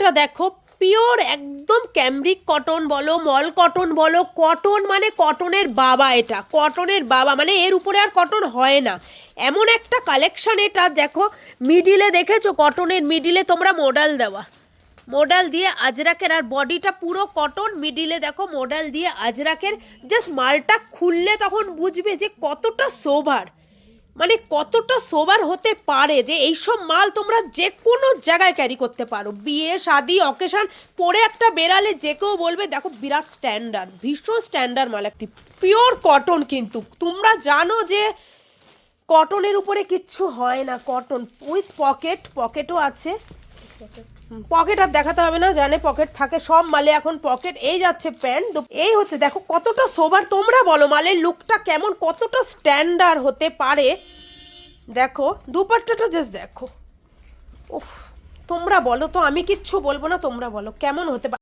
কটনটা দেখো, পিওর একদম cambric cotton বলো, মল কটন বলো, কটন মানে কটনের বাবা, এটা কটনের বাবা, মানে এর উপরে আর কটন হয় না, এমন একটা কালেকশন এটা। দেখো মিডিলে দেখেছো, কটনের মিডিলে তোমরা মোডাল দেওয়া, মোডাল দিয়ে আজরাকের, আর বডিটা পুরো কটন, মিডিলে দেখো মোডাল দিয়ে আজরাকের। জাস্ট মালটা খুললে তখন বুঝবে যে কতটা সোবার, মানে কতটা সোবার হতে পারে, যে এইসব মাল তোমরা যে কোনো জায়গায় ক্যারি করতে পারো, বিয়ে শাদি অকেশন পরে একটা বেরালে যে কেউ বলবে দেখো বিরাট স্ট্যান্ডার্ড, ভীষণ স্ট্যান্ডার্ড মাল, একটি পিওর কটন। কিন্তু তোমরা জানো যে কটনের উপরে কিচ্ছু হয় না, কটন উইথ পকেট, পকেটও আছে, পকেট আর দেখাতে হবে না, জানে পকেট থাকে সব মালে এখন পকেট। এই যাচ্ছে প্যান্ট, এই হচ্ছে দেখো কতটা সোবার, তোমরা বলো মালের লুকটা কেমন, কতটা স্ট্যান্ডার্ড হতে পারে। দেখো দুপাট্টাটা জাস্ট দেখো, উফ, তোমরা বলো তো, আমি কিচ্ছু বলবো না, তোমরা বলো কেমন হতে পারে।